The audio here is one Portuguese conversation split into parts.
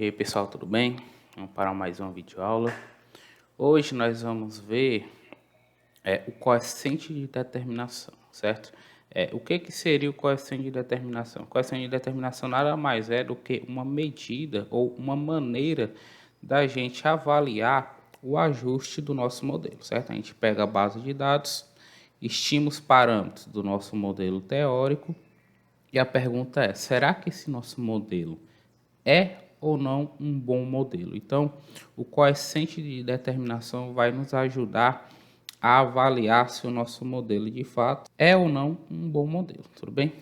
E aí pessoal, tudo bem? Vamos para mais uma videoaula. Hoje nós vamos ver o coeficiente de determinação, certo? O que seria o coeficiente de determinação? O coeficiente de determinação nada mais é do que uma medida ou uma maneira da gente avaliar o ajuste do nosso modelo, certo? A gente pega a base de dados, estima os parâmetros do nosso modelo teórico e a pergunta é: será que esse nosso modelo é ou não um bom modelo? Então, o coeficiente de determinação vai nos ajudar a avaliar se o nosso modelo de fato é ou não um bom modelo, tudo bem?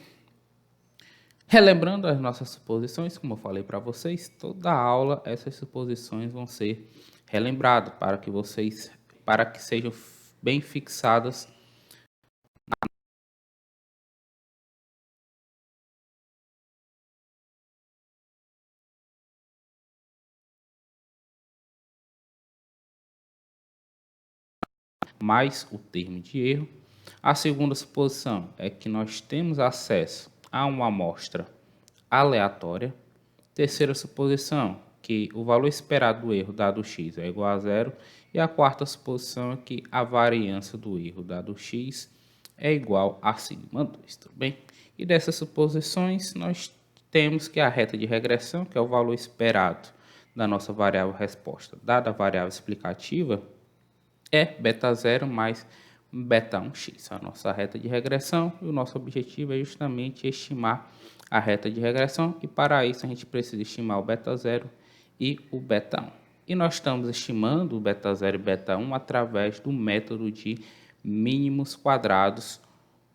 Relembrando as nossas suposições, como eu falei para vocês, toda aula essas suposições vão ser relembradas para que sejam bem fixadas mais o termo de erro. A segunda suposição é que nós temos acesso a uma amostra aleatória. Terceira suposição, que o valor esperado do erro dado x é igual a zero. E a quarta suposição é que a variância do erro dado x é igual a sigma 2, tudo bem? E dessas suposições, nós temos que a reta de regressão, que é o valor esperado da nossa variável resposta, dada a variável explicativa, é beta 0 mais beta 1x, a nossa reta de regressão, e o nosso objetivo é justamente estimar a reta de regressão, e para isso a gente precisa estimar o beta 0 e o beta 1. E nós estamos estimando o beta 0 e beta 1 através do método de mínimos quadrados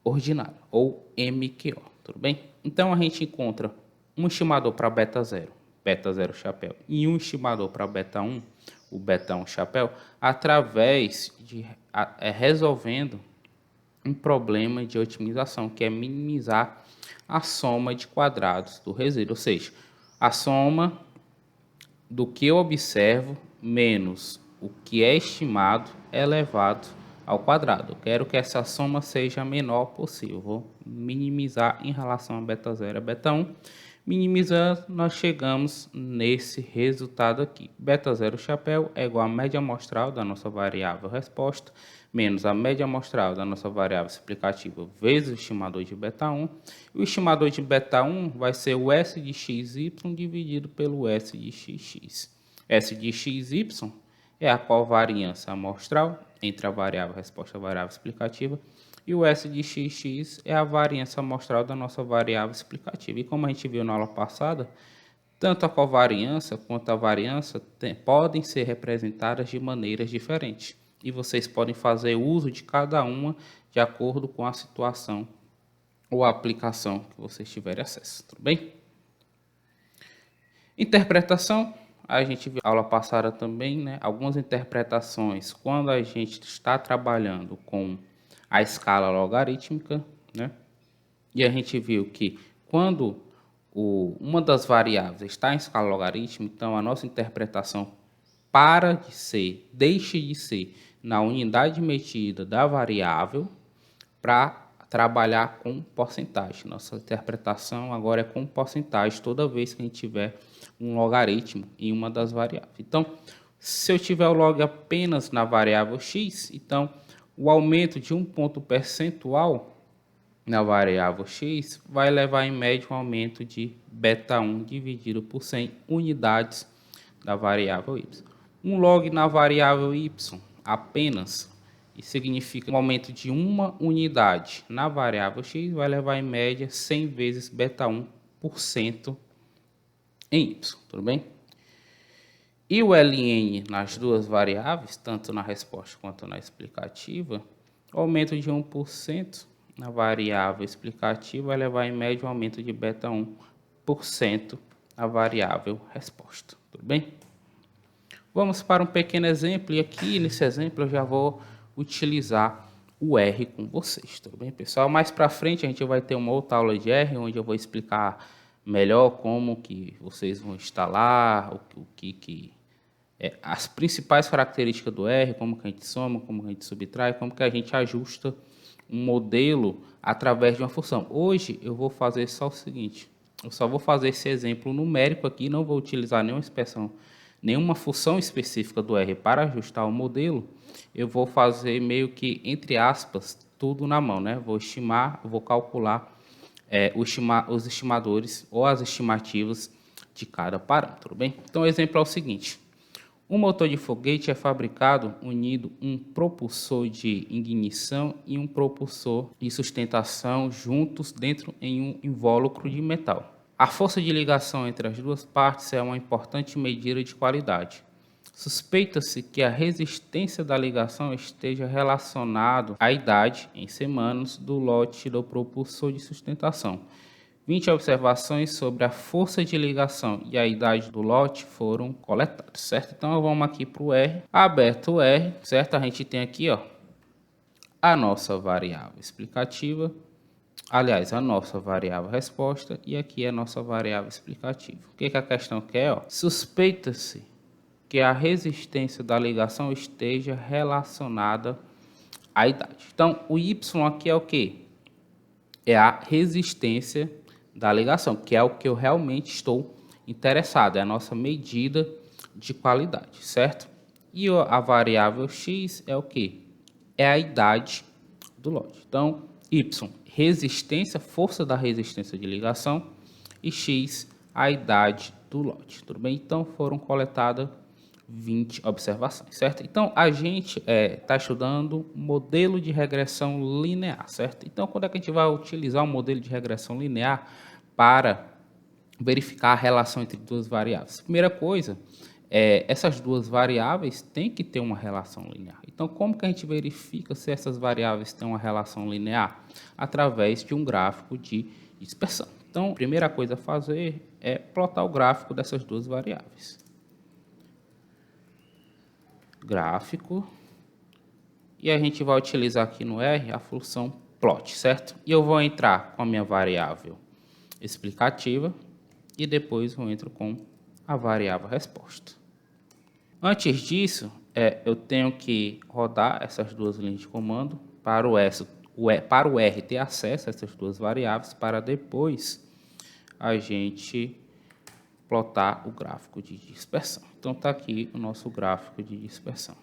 ordinário, ou MQO, tudo bem? Então a gente encontra um estimador para beta 0 chapéu, e um estimador para beta 1, o beta 1 chapéu, através de resolvendo um problema de otimização, que é minimizar a soma de quadrados do resíduo, ou seja, a soma do que eu observo menos o que é estimado elevado ao quadrado. Eu quero que essa soma seja a menor possível. Vou minimizar em relação a beta 0 e beta 1. Minimizando, nós chegamos nesse resultado aqui. Beta 0 chapéu é igual à média amostral da nossa variável resposta, menos a média amostral da nossa variável explicativa, vezes o estimador de beta 1. O estimador de beta 1 vai ser o S de xy dividido pelo S de xx. S de xy é a covariância amostral entre a variável resposta e a variável explicativa, e o S de xx é a variância amostral da nossa variável explicativa. E como a gente viu na aula passada, tanto a covariância quanto a variância podem ser representadas de maneiras diferentes. E vocês podem fazer uso de cada uma de acordo com a situação ou a aplicação que vocês tiverem acesso, tudo bem? Interpretação, a gente viu na aula passada também, né? Algumas interpretações quando a gente está trabalhando com a escala logarítmica, né? E a gente viu que quando uma das variáveis está em escala logarítmica, então a nossa interpretação deixe de ser na unidade medida da variável para trabalhar com porcentagem. Nossa interpretação agora é com porcentagem toda vez que a gente tiver um logaritmo em uma das variáveis. Então, se eu tiver o log apenas na variável x, então o aumento de um ponto percentual na variável x vai levar em média um aumento de beta 1 dividido por 100 unidades da variável y. Um log na variável y apenas, isso significa um aumento de uma unidade na variável x vai levar em média 100 vezes beta 1% em y, tudo bem? E o ln nas duas variáveis, tanto na resposta quanto na explicativa, o aumento de 1% na variável explicativa vai levar em média um aumento de beta 1% na variável resposta, tudo bem? Vamos para um pequeno exemplo, e aqui nesse exemplo eu já vou utilizar o R com vocês, tudo bem, pessoal? Mais para frente a gente vai ter uma outra aula de R, onde eu vou explicar melhor como que vocês vão instalar, as principais características do R, como que a gente soma, como que a gente subtrai, como que a gente ajusta um modelo através de uma função. Hoje eu vou fazer só o seguinte, eu só vou fazer esse exemplo numérico aqui, não vou utilizar nenhuma expressão, nenhuma função específica do R para ajustar o modelo. Eu vou fazer meio que, entre aspas, tudo na mão, né? Vou estimar, vou calcular os estimadores ou as estimativas de cada parâmetro, bem? Então, o exemplo é o seguinte. Um motor de foguete é fabricado unindo um propulsor de ignição e um propulsor de sustentação juntos dentro em um invólucro de metal. A força de ligação entre as duas partes é uma importante medida de qualidade. Suspeita-se que a resistência da ligação esteja relacionada à idade, em semanas, do lote do propulsor de sustentação. 20 observações sobre a força de ligação e a idade do lote foram coletadas, certo? Então, vamos aqui para o R. Aberto o R, certo? A gente tem aqui, ó, a nossa variável explicativa, aliás, a nossa variável resposta, e aqui a nossa variável explicativa. O que a questão quer? Ó? Suspeita-se que a resistência da ligação esteja relacionada à idade. Então, o Y aqui é o quê? É a resistência da ligação, que é o que eu realmente estou interessado, é a nossa medida de qualidade, certo? E a variável X é o quê? É a idade do lote. Então, Y, resistência, força da resistência de ligação, e X, a idade do lote, tudo bem? Então, foram coletadas 20 observações, certo? Então, a gente está estudando modelo de regressão linear, certo? Então, quando é que a gente vai utilizar um modelo de regressão linear para verificar a relação entre duas variáveis? Primeira coisa, essas duas variáveis têm que ter uma relação linear. Então, como que a gente verifica se essas variáveis têm uma relação linear? Através de um gráfico de dispersão. Então, a primeira coisa a fazer é plotar o gráfico dessas duas variáveis. Gráfico, e a gente vai utilizar aqui no R a função plot, certo? E eu vou entrar com a minha variável explicativa e depois eu entro com a variável resposta. Antes disso, eu tenho que rodar essas duas linhas de comando para o R ter acesso a essas duas variáveis, para depois a gente plotar o gráfico de dispersão. Então, está aqui o nosso gráfico de dispersão.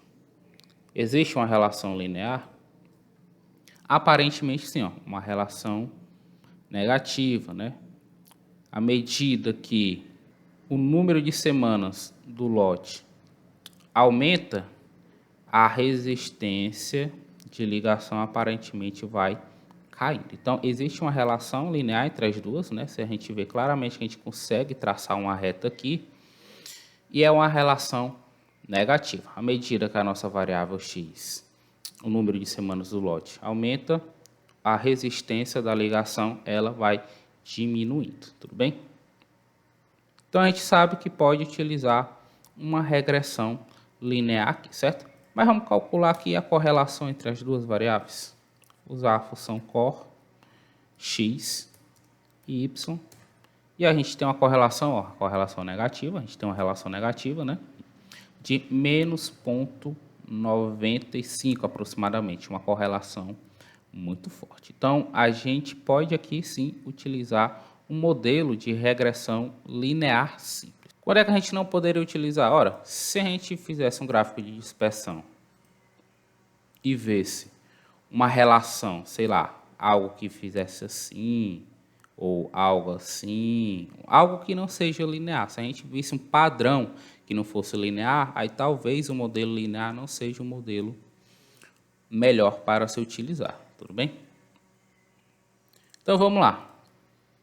Existe uma relação linear? Aparentemente, sim, ó, uma relação negativa, né? À medida que o número de semanas do lote aumenta, a resistência de ligação aparentemente vai caindo. Então, existe uma relação linear entre as duas, né? Se a gente vê claramente que a gente consegue traçar uma reta aqui, e é uma relação negativa. À medida que a nossa variável X, o número de semanas do lote, aumenta, a resistência da ligação ela vai diminuindo, tudo bem? Então, a gente sabe que pode utilizar uma regressão linear aqui, certo? Mas vamos calcular aqui a correlação entre as duas variáveis. Usar a função cor, x e y. E a gente tem uma correlação, ó, correlação negativa, a gente tem uma relação negativa, né? De menos 0,95 aproximadamente, uma correlação muito forte. Então, a gente pode aqui sim utilizar um modelo de regressão linear simples. Quando é que a gente não poderia utilizar? Ora, se a gente fizesse um gráfico de dispersão e visse uma relação, sei lá, algo que fizesse assim, ou algo assim, algo que não seja linear. Se a gente visse um padrão que não fosse linear, aí talvez o modelo linear não seja o modelo melhor para se utilizar, tudo bem? Então vamos lá.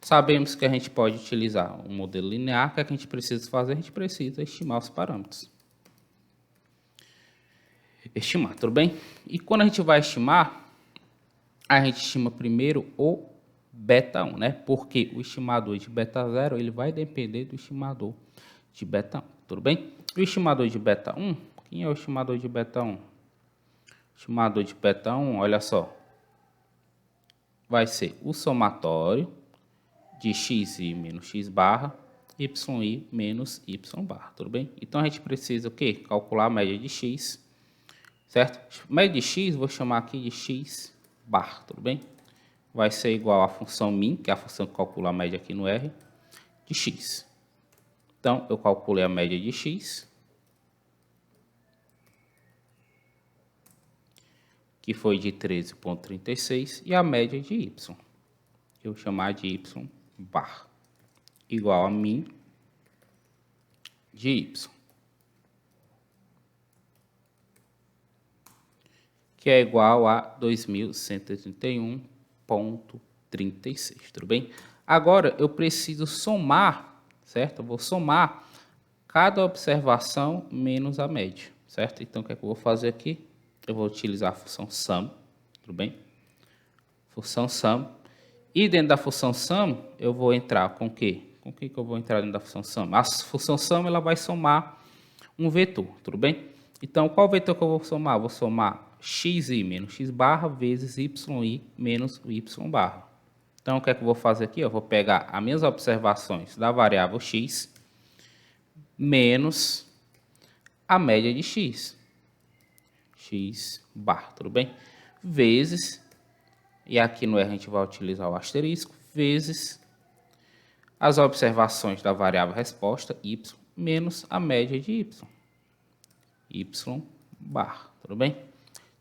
Sabemos que a gente pode utilizar um modelo linear. O que a gente precisa fazer? A gente precisa estimar os parâmetros. Estimar, tudo bem? E quando a gente vai estimar, a gente estima primeiro o beta 1, né? Porque o estimador de beta 0 ele vai depender do estimador de beta 1, tudo bem? O estimador de beta 1, quem é o estimador de beta 1? O estimador de beta 1, olha só, vai ser o somatório de xi menos x barra, yi menos y barra, tudo bem? Então, a gente precisa o quê? Calcular a média de x, certo? Média de x, vou chamar aqui de x barra, tudo bem? Vai ser igual à função min, que é a função que calcula a média aqui no R, de x. Então, eu calculei a média de x, que foi de 13,36, e a média de y, que eu vou chamar de y bar, igual a min de y, que é igual a 2.131,36, tudo bem? Agora, eu preciso somar, certo? Eu vou somar cada observação menos a média, certo? Então, o que é que eu vou fazer aqui? Eu vou utilizar a função sum, tudo bem? Função sum. E dentro da função sum, eu vou entrar com o quê? Com o que eu vou entrar dentro da função sum? A função sum, ela vai somar um vetor, tudo bem? Então, qual vetor que eu vou somar? Eu vou somar xi menos x barra vezes yi menos y barra. Então, o que é que eu vou fazer aqui? Eu vou pegar as minhas observações da variável x menos a média de x bar, tudo bem? Vezes, e aqui no R a gente vai utilizar o asterisco, vezes as observações da variável resposta, y, menos a média de y bar, tudo bem?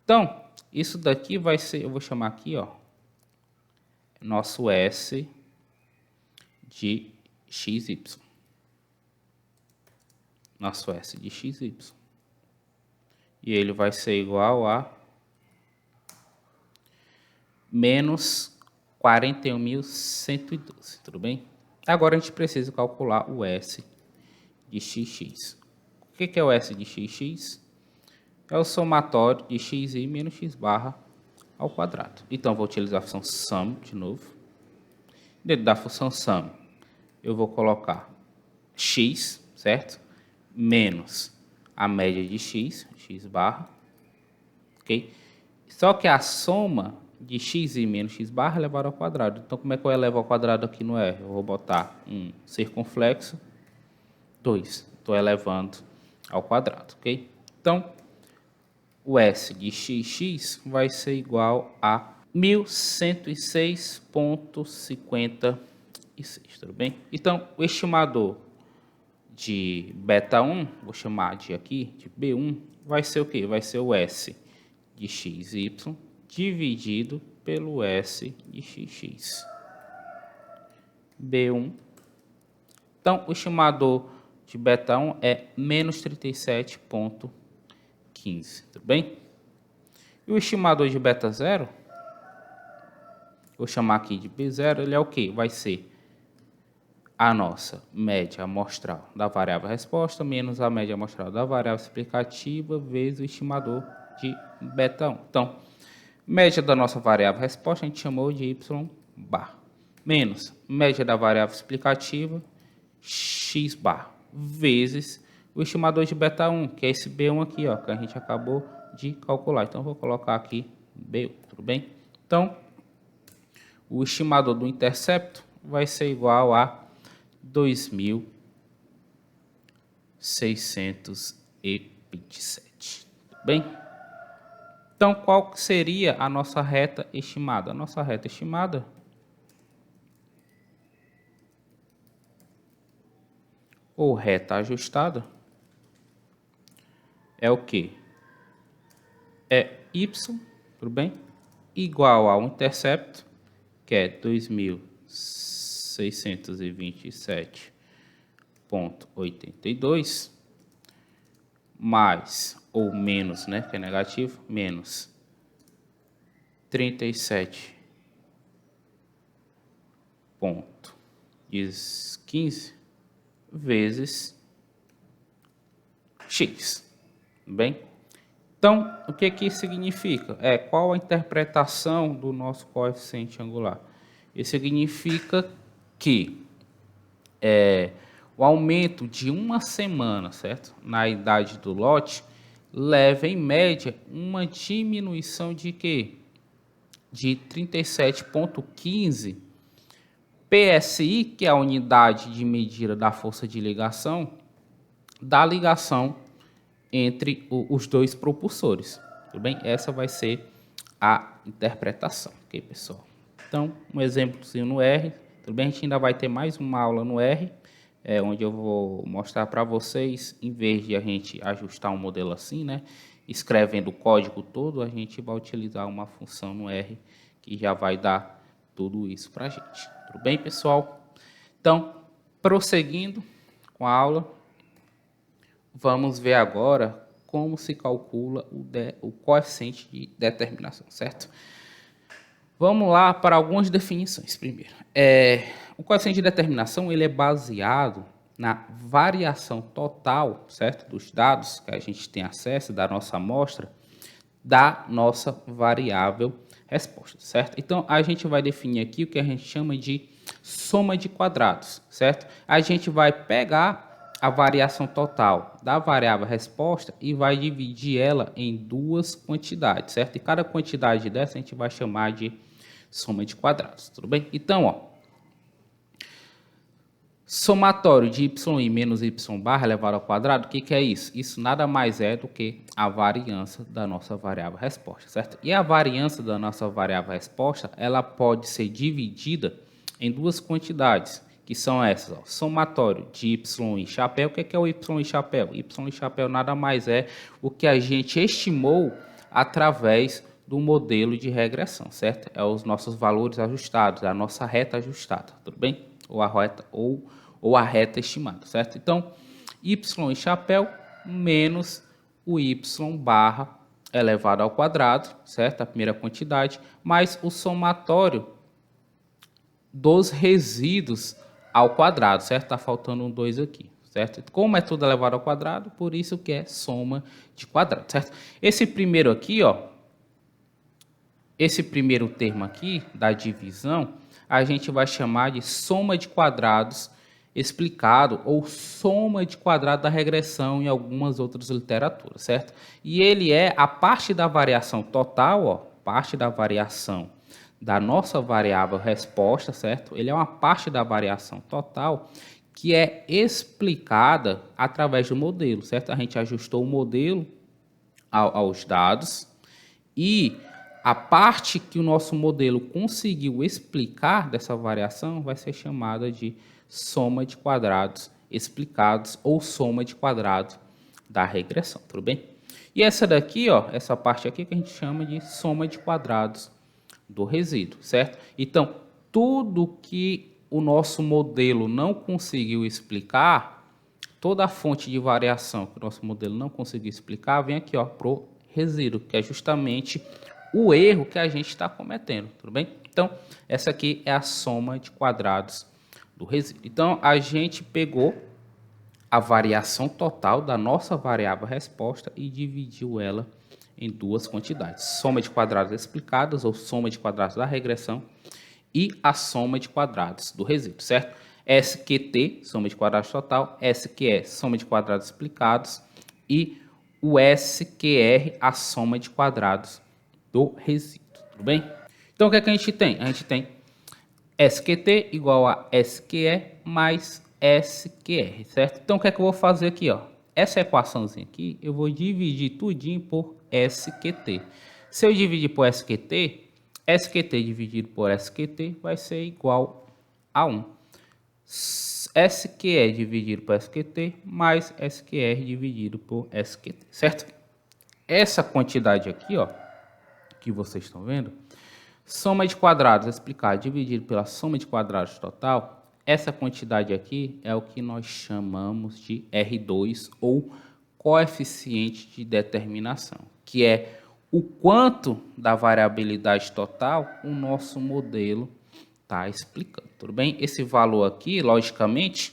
Então, isso daqui vai ser, eu vou chamar aqui, ó, nosso S de xy. Nosso S de xy. E ele vai ser igual a menos 41.112, tudo bem? Agora a gente precisa calcular o S de xx. O que é o S de xx? É o somatório de xi menos x barra ao quadrado. Então, vou utilizar a função sum de novo. Dentro da função sum, eu vou colocar x, certo? Menos a média de x barra, ok? Só que a soma de xi menos x barra é elevado ao quadrado. Então, como é que eu elevo ao quadrado aqui no R? Eu vou botar um circunflexo 2. Estou elevando ao quadrado, ok? Então, o S de xx vai ser igual a 1106,56, tudo bem? Então, o estimador de beta 1, vou chamar de aqui, de B1, vai ser o quê? Vai ser o S de xy dividido pelo S de xx. B1. Então, o estimador de beta 1 é menos 37,15, tudo bem? E o estimador de beta 0, vou chamar aqui de B0, ele é o quê? Vai ser a nossa média amostral da variável resposta menos a média amostral da variável explicativa vezes o estimador de beta 1. Então, média da nossa variável resposta a gente chamou de y bar, menos média da variável explicativa x bar, vezes o estimador de beta 1, que é esse B1 aqui, ó, que a gente acabou de calcular. Então, vou colocar aqui B1, tudo bem? Então, o estimador do intercepto vai ser igual a 2.627, tudo bem? Então, qual seria a nossa reta estimada? A nossa reta estimada ou reta ajustada é o quê? É y, tudo bem? Igual ao intercepto, que é 2.627,82, mais ou menos, né, que é negativo, menos 37,15 vezes x, bem? Então, o que que isso significa? Qual a interpretação do nosso coeficiente angular? Isso significa que o aumento de uma semana, certo? Na idade do lote, leva em média uma diminuição de quê? De 37,15 PSI, que é a unidade de medida da força de ligação, da ligação entre os dois propulsores, tudo bem? Essa vai ser a interpretação, ok, pessoal? Então, um exemplozinho no R, tudo bem? A gente ainda vai ter mais uma aula no R, onde eu vou mostrar para vocês, em vez de a gente ajustar um modelo assim, né, escrevendo o código todo, a gente vai utilizar uma função no R que já vai dar tudo isso para a gente. Tudo bem, pessoal? Então, prosseguindo com a aula, vamos ver agora como se calcula o coeficiente de determinação, certo? Vamos lá para algumas definições primeiro. O coeficiente de determinação ele é baseado na variação total, certo, dos dados que a gente tem acesso da nossa amostra, da nossa variável resposta, certo? Então, a gente vai definir aqui o que a gente chama de soma de quadrados, certo? A gente vai pegar a variação total da variável resposta e vai dividir ela em duas quantidades, certo? E cada quantidade dessa a gente vai chamar de soma de quadrados, tudo bem? Então, ó, somatório de y menos y barra elevado ao quadrado, o que é isso? Isso nada mais é do que a variância da nossa variável resposta, certo? E a variância da nossa variável resposta, ela pode ser dividida em duas quantidades, que são essas, ó, somatório de y e chapéu. O que é o y e chapéu? Y e chapéu nada mais é o que a gente estimou através do modelo de regressão, certo? É os nossos valores ajustados, a nossa reta ajustada, tudo bem? Ou a reta estimada, certo? Então, y e chapéu menos o y barra elevado ao quadrado, certo? A primeira quantidade, mais o somatório dos resíduos ao quadrado, certo? Está faltando um 2 aqui, certo? Como é tudo elevado ao quadrado, por isso que é soma de quadrado, certo? Esse primeiro aqui, ó, esse primeiro termo aqui da divisão, a gente vai chamar de soma de quadrados explicado ou soma de quadrado da regressão em algumas outras literaturas, certo? E ele é a parte da variação total, ó, parte da variação da nossa variável resposta, certo? Ele é uma parte da variação total que é explicada através do modelo, certo? A gente ajustou o modelo aos dados e a parte que o nosso modelo conseguiu explicar dessa variação vai ser chamada de soma de quadrados explicados ou soma de quadrados da regressão, tudo bem? E essa daqui, ó, essa parte aqui que a gente chama de soma de quadrados do resíduo, certo? Então, tudo que o nosso modelo não conseguiu explicar, toda a fonte de variação que o nosso modelo não conseguiu explicar, vem aqui, ó, pro resíduo, que é justamente o erro que a gente está cometendo, tudo bem? Então, essa aqui é a soma de quadrados do resíduo. Então, a gente pegou a variação total da nossa variável resposta e dividiu ela em duas quantidades. Soma de quadrados explicados, ou soma de quadrados da regressão, e a soma de quadrados do resíduo, certo? SQT, soma de quadrados total, SQE, soma de quadrados explicados, e o SQR, a soma de quadrados do resíduo, tudo bem? Então, o que é que a gente tem? A gente tem SQT igual a SQE mais SQR, certo? Então, o que é que eu vou fazer aqui, ó? Essa equaçãozinha aqui, eu vou dividir tudinho por SQT. Se eu dividir por SQT, SQT dividido por SQT vai ser igual a 1. SQE dividido por SQT mais SQR dividido por SQT, certo? Essa quantidade aqui, ó, que vocês estão vendo, soma de quadrados explicado dividido pela soma de quadrados total, essa quantidade aqui é o que nós chamamos de R2 ou coeficiente de determinação, que é o quanto da variabilidade total o nosso modelo está explicando, tudo bem? Esse valor aqui, logicamente,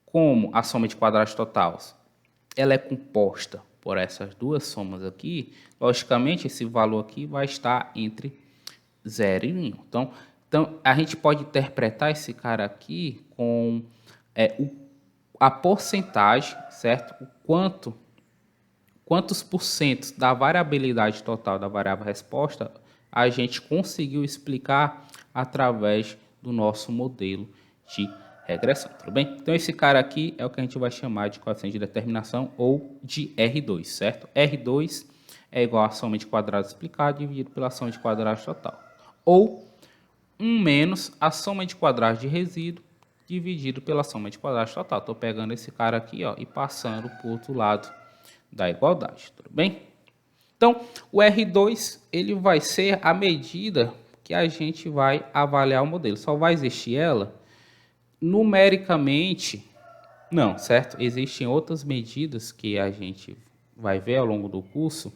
como a soma de quadrados totais, ela é composta por essas duas somas aqui, logicamente esse valor aqui vai estar entre 0 e 1. Então, a gente pode interpretar esse cara aqui com a porcentagem, certo? Quantos por cento da variabilidade total da variável resposta a gente conseguiu explicar através do nosso modelo de regressão, tudo bem? Então, esse cara aqui é o que a gente vai chamar de coeficiente de determinação ou de R2, certo? R2 é igual a soma de quadrados explicado dividido pela soma de quadrados total. Ou 1 menos a soma de quadrados de resíduo dividido pela soma de quadrados total. Estou pegando esse cara aqui, ó, e passando para o outro lado da igualdade, tudo bem? Então, o R2 ele vai ser a medida que a gente vai avaliar o modelo. Só vai existir ela numericamente, não, certo? Existem outras medidas que a gente vai ver ao longo do curso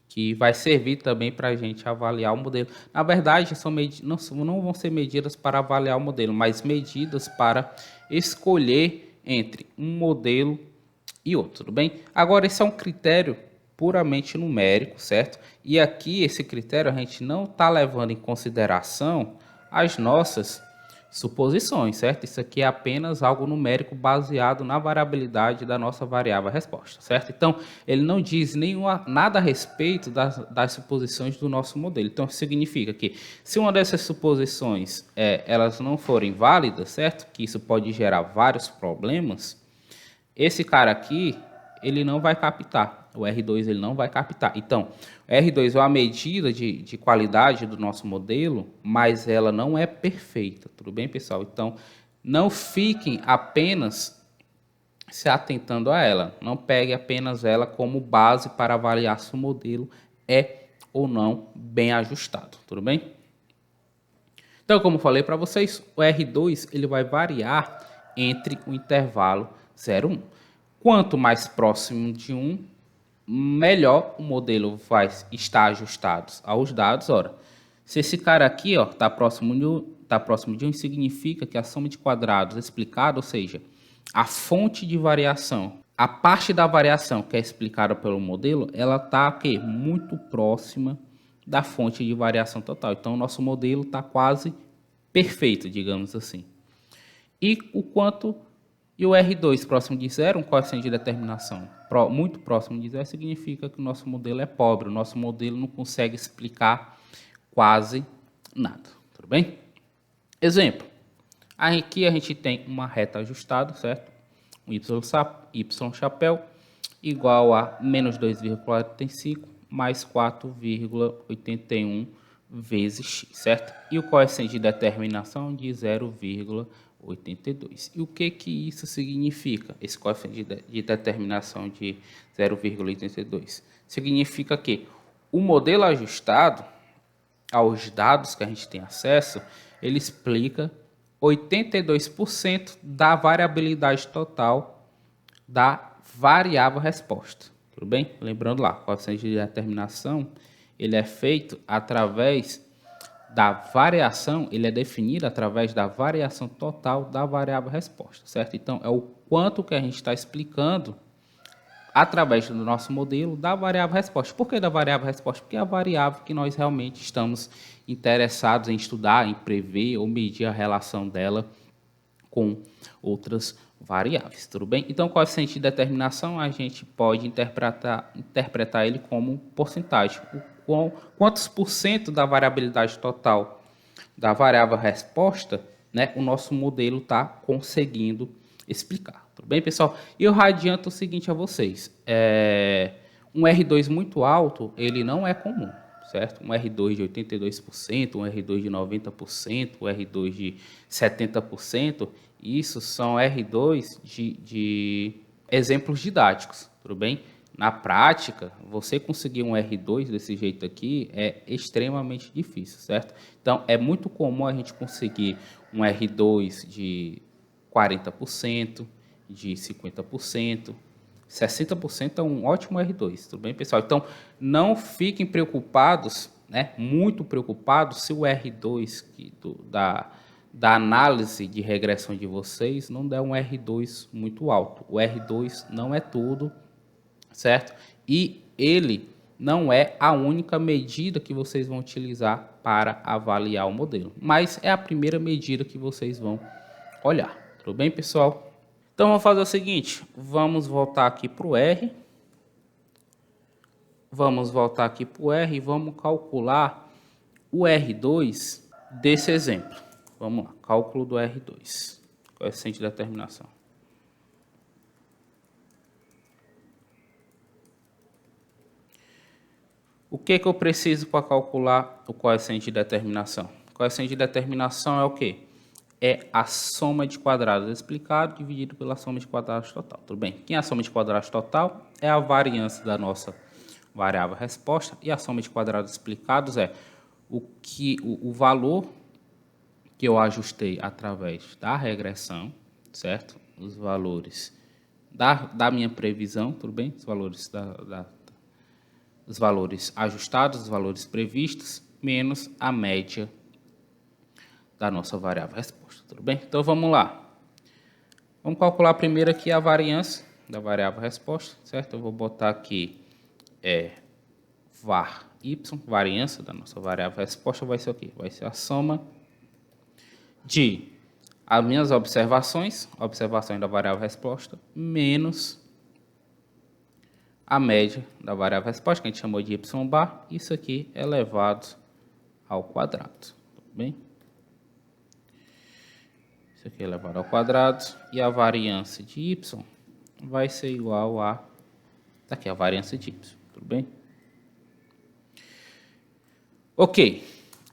que vai servir também para a gente avaliar o modelo. Na verdade, não vão ser medidas para avaliar o modelo, mas medidas para escolher entre um modelo e outro, tudo bem? Agora, esse é um critério puramente numérico, certo? E aqui, esse critério, a gente não está levando em consideração as nossas suposições, certo? Isso aqui é apenas algo numérico baseado na variabilidade da nossa variável resposta, certo? Então, ele não diz nada a respeito das suposições do nosso modelo. Então, significa que se uma dessas suposições elas não forem válidas, certo? Que isso pode gerar vários problemas, esse cara aqui, ele não vai captar. O R2 ele não vai captar. Então, o R2 é uma medida de qualidade do nosso modelo, mas ela não é perfeita. Tudo bem, pessoal? Então, não fiquem apenas se atentando a ela. Não pegue apenas ela como base para avaliar se o modelo é ou não bem ajustado. Tudo bem? Então, como falei para vocês, o R2 ele vai variar entre o intervalo 0 e 1. Quanto mais próximo de 1, melhor o modelo vai estar ajustado aos dados. Ora, se esse cara aqui está próximo de 1, significa que a soma de quadrados explicada, ou seja, a fonte de variação, a parte da variação que é explicada pelo modelo, ela está muito próxima da fonte de variação total. Então, o nosso modelo está quase perfeito, digamos assim. E o R2 próximo de 0, um coeficiente de determinação muito próximo de 0, significa que o nosso modelo é pobre, o nosso modelo não consegue explicar quase nada, tudo bem? Exemplo, aqui a gente tem uma reta ajustada, certo? Um y chapéu igual a menos 2,45 mais 4,81 vezes x, certo? E o coeficiente de determinação de 0,82. E o que isso significa, esse coeficiente de determinação de 0,82? Significa que o modelo ajustado aos dados que a gente tem acesso, ele explica 82% da variabilidade total da variável resposta. Tudo bem? Lembrando lá, o coeficiente de determinação, ele é feito através da variação, ele é definido através da variação total da variável resposta, certo? Então, é o quanto que a gente está explicando através do nosso modelo da variável resposta. Por que da variável resposta? Porque é a variável que nós realmente estamos interessados em estudar, em prever ou medir a relação dela com outras variáveis, tudo bem? Então, o coeficiente de determinação a gente pode interpretar ele como porcentagem. Quantos por cento da variabilidade total da variável resposta, né, o nosso modelo está conseguindo explicar. Tudo bem, pessoal? E eu adianto o seguinte a vocês. Um R2 muito alto, ele não é comum, certo? Um R2 de 82%, um R2 de 90%, um R2 de 70%, isso são R2 de exemplos didáticos, tudo bem? Na prática, você conseguir um R2 desse jeito aqui é extremamente difícil, certo? Então, é muito comum a gente conseguir um R2 de 40%, de 50%, 60% é um ótimo R2, tudo bem, pessoal? Então, não fiquem preocupados, né? Muito preocupados se o R2 da análise de regressão de vocês não der um R2 muito alto. O R2 não é tudo, certo? E ele não é a única medida que vocês vão utilizar para avaliar o modelo, mas é a primeira medida que vocês vão olhar. Tudo bem, pessoal? Então, vamos fazer o seguinte, vamos voltar aqui para o R. Vamos voltar aqui para o R e vamos calcular o R2 desse exemplo. Vamos lá, cálculo do R2, coeficiente de determinação. O que eu preciso para calcular o coeficiente de determinação? O coeficiente de determinação é o quê? é a soma de quadrados explicado dividido pela soma de quadrados total. Tudo bem? Quem é a soma de quadrados total? É a variância da nossa variável resposta, e a soma de quadrados explicados é o valor que eu ajustei através da regressão, certo? Os valores da minha previsão, tudo bem? Os valores os valores ajustados, os valores previstos, menos a média da nossa variável resposta, tudo bem? Então vamos lá. Vamos calcular primeiro aqui a variância da variável resposta, certo? Eu vou botar aqui var y, variância da nossa variável resposta vai ser o quê? Vai ser a soma de as minhas observações da variável resposta, menos a média da variável resposta, que a gente chamou de y bar, isso aqui elevado ao quadrado, tudo bem? Isso aqui elevado ao quadrado, e a variância de y vai ser igual a, tá aqui a variância de y, tudo bem? Ok,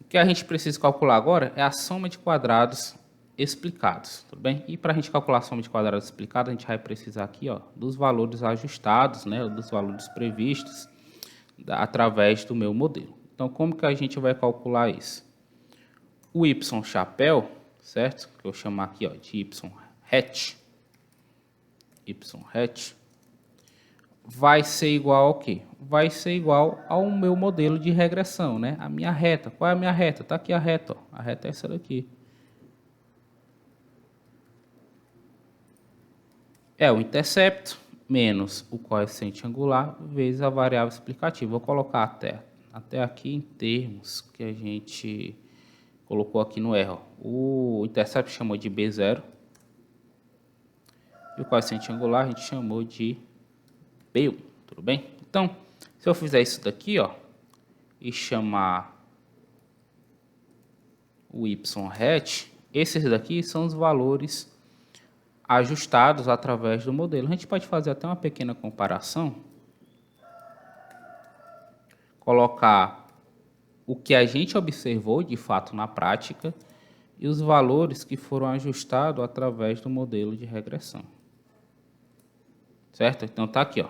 o que a gente precisa calcular agora é a soma de quadrados explicados, tudo bem? E para a gente calcular a soma de quadrados explicados, a gente vai precisar aqui, ó, dos valores ajustados, né, dos valores previstos através do meu modelo. Então, como que a gente vai calcular isso? O y chapéu, certo? Que eu vou chamar aqui, ó, de y hat, vai ser igual ao quê? Vai ser igual ao meu modelo de regressão, né? A minha reta. Qual é a minha reta? Tá aqui a reta, ó. A reta é essa daqui. É o intercepto menos o coeficiente angular vezes a variável explicativa. Vou colocar até aqui em termos que a gente colocou aqui no erro. O intercepto chamou de B0 e o coeficiente angular a gente chamou de B1, tudo bem? Então, se eu fizer isso daqui, ó, e chamar o y hat, esses daqui são os valores ajustados através do modelo. A gente pode fazer até uma pequena comparação, colocar o que a gente observou de fato na prática e os valores que foram ajustados através do modelo de regressão. Certo? Então tá aqui, ó,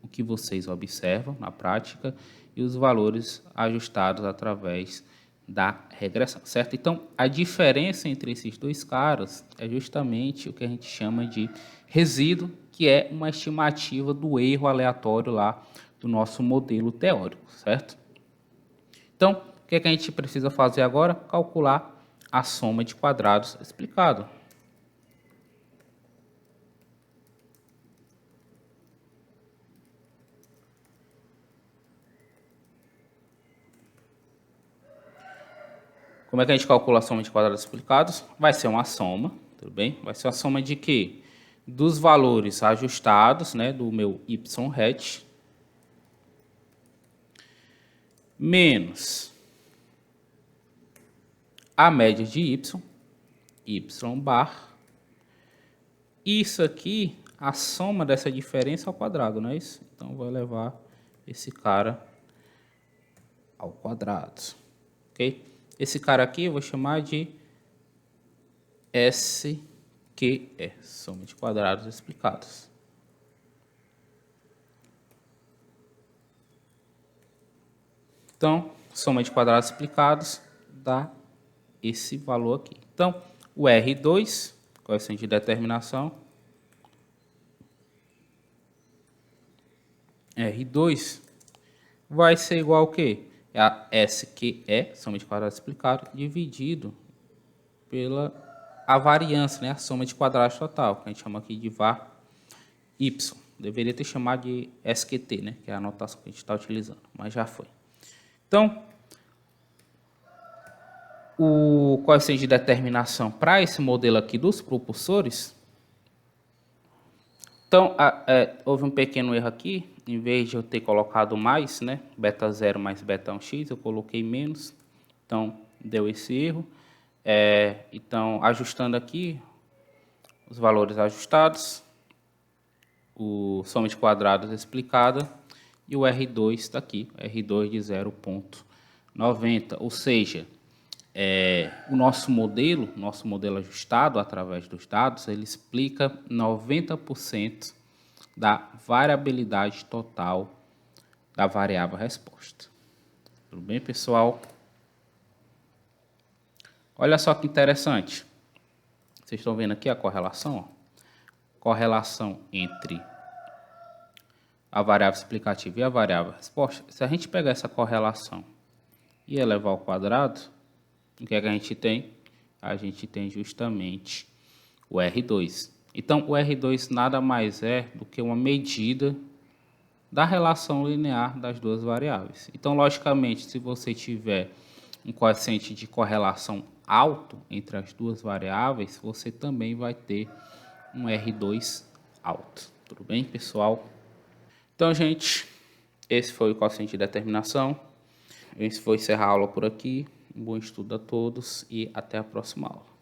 o que vocês observam na prática e os valores ajustados através da regressão, certo? Então, a diferença entre esses dois caras é justamente o que a gente chama de resíduo, que é uma estimativa do erro aleatório lá do nosso modelo teórico, certo? Então, o que é que a gente precisa fazer agora? Calcular a soma de quadrados explicado. Como é que a gente calcula a soma de quadrados explicados? Vai ser uma soma, tudo bem? Vai ser a soma de quê? Dos valores ajustados, né, do meu y hat, menos a média de y bar. Isso aqui, a soma dessa diferença ao quadrado, não é isso? Então, vai levar esse cara ao quadrado, ok? Esse cara aqui eu vou chamar de SQE, soma de quadrados explicados. Então, soma de quadrados explicados dá esse valor aqui. Então, o R2, coeficiente de determinação, R2 vai ser igual ao quê? É a SQE, soma de quadrados explicado, dividido pela a variância, né? A soma de quadrados total, que a gente chama aqui de var y. Deveria ter chamado de SQT, né? Que é a anotação que a gente está utilizando, mas já foi. Então, o coeficiente de determinação para esse modelo aqui dos propulsores. Então, houve um pequeno erro aqui. Em vez de eu ter colocado mais, né, beta 0 mais beta 1x, eu coloquei menos. Então, deu esse erro. Então, ajustando aqui, os valores ajustados, o soma de quadrados explicada e o R2 está aqui, R2 de 0,90. Ou seja, o nosso modelo ajustado através dos dados, ele explica 90% da variabilidade total da variável resposta. Tudo bem, pessoal? Olha só que interessante. Vocês estão vendo aqui a correlação? Ó. Correlação entre a variável explicativa e a variável resposta. Se a gente pegar essa correlação e elevar ao quadrado, o que é que a gente tem? A gente tem justamente o R2. Então, o R2 nada mais é do que uma medida da relação linear das duas variáveis. Então, logicamente, se você tiver um coeficiente de correlação alto entre as duas variáveis, você também vai ter um R2 alto. Tudo bem, pessoal? Então, gente, esse foi o coeficiente de determinação. A gente vai encerrar a aula por aqui. Um bom estudo a todos e até a próxima aula.